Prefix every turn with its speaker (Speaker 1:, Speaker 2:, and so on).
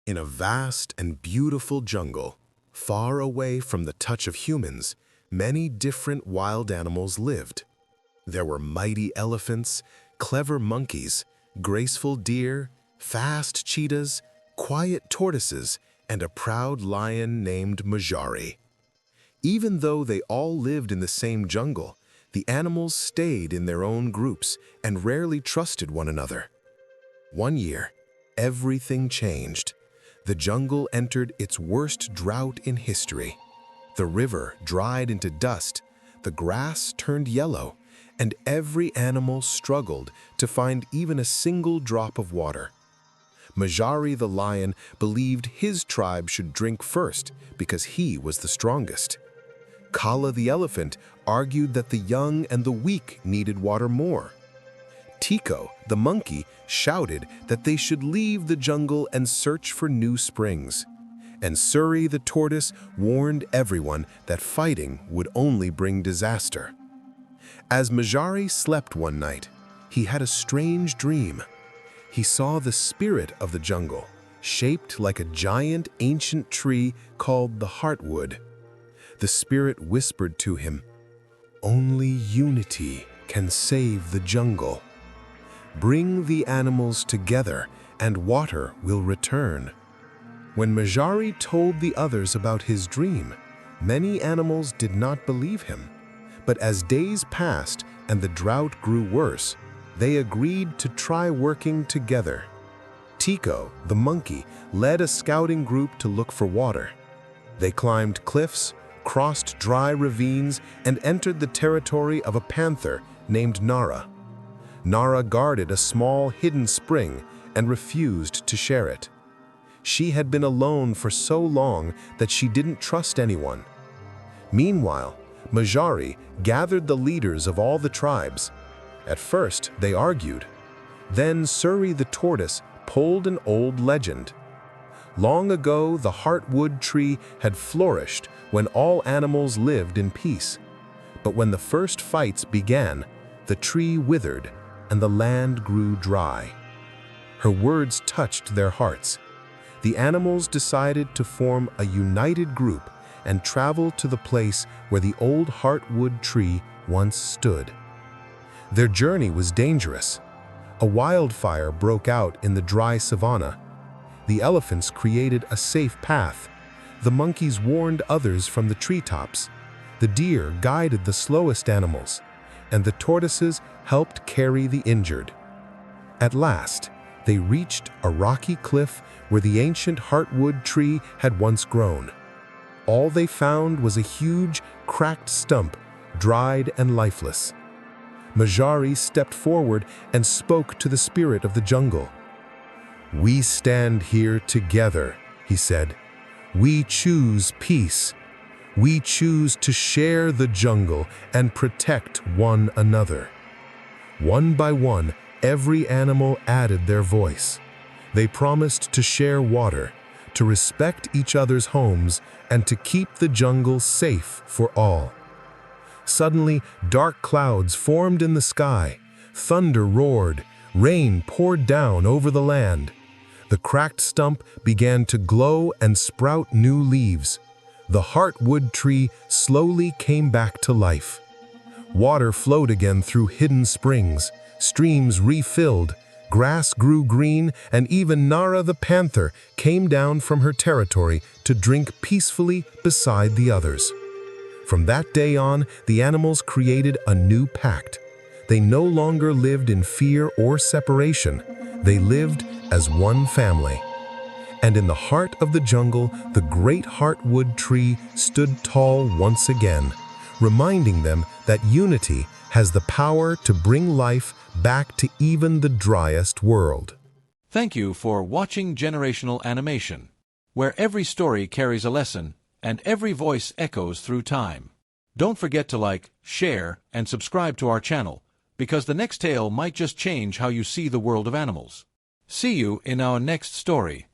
Speaker 1: In a vast and beautiful jungle, far away from the touch of humans, many different wild animals lived. There were mighty elephants, clever monkeys, graceful deer, fast cheetahs, quiet tortoises, and a proud lion named Majari. Even though they all lived in the same jungle, the animals stayed in their own groups and rarely trusted one another. One year, everything changed. The jungle entered its worst drought in history. The river dried into dust, the grass turned yellow, and every animal struggled to find even a single drop of water. Majari the lion believed his tribe should drink first because he was the strongest. Kala the elephant argued that the young and the weak needed water more. Tico, the monkey, shouted that they should leave the jungle and search for new springs. And Suri the tortoise warned everyone that fighting would only bring disaster. As Majari slept one night, he had a strange dream. He saw the spirit of the jungle, shaped like a giant ancient tree called the Heartwood. The spirit whispered to him, "Only unity can save the jungle. Bring the animals together and water will return." When Majari told the others about his dream, many animals did not believe him. But as days passed and the drought grew worse, they agreed to try working together. Tico, the monkey, led a scouting group to look for water. They climbed cliffs, crossed dry ravines, and entered the territory of a panther named Nara. Nara guarded a small hidden spring and refused to share it. She had been alone for so long that she didn't trust anyone. Meanwhile, Majari gathered the leaders of all the tribes. At first, they argued. Then Suri the tortoise pulled an old legend. Long ago, the Heartwood Tree had flourished when all animals lived in peace. But when the first fights began, the tree withered and the land grew dry. Her words touched their hearts. The animals decided to form a united group and travel to the place where the old Heartwood Tree once stood. Their journey was dangerous. A wildfire broke out in the dry savanna. The elephants created a safe path. The monkeys warned others from the treetops. The deer guided the slowest animals, and the tortoises helped carry the injured. At last, they reached a rocky cliff where the ancient Heartwood Tree had once grown. All they found was a huge, cracked stump, dried and lifeless. Majari stepped forward and spoke to the spirit of the jungle. "We stand here together," he said. "We choose peace. We choose to share the jungle and protect one another." One by one, every animal added their voice. They promised to share water, to respect each other's homes, and to keep the jungle safe for all. Suddenly, dark clouds formed in the sky. Thunder roared. Rain poured down over the land. The cracked stump began to glow and sprout new leaves. The Heartwood Tree slowly came back to life. Water flowed again through hidden springs. Streams refilled. Grass grew green, and even Nara the panther came down from her territory to drink peacefully beside the others. From that day on, the animals created a new pact. They no longer lived in fear or separation. They lived as one family. And in the heart of the jungle, the great Heartwood Tree stood tall once again, reminding them that unity has the power to bring life back to even the driest world.
Speaker 2: Thank you for watching Generational Animation, where every story carries a lesson and every voice echoes through time. Don't forget to like, share, and subscribe to our channel, because the next tale might just change how you see the world of animals. See you in our next story.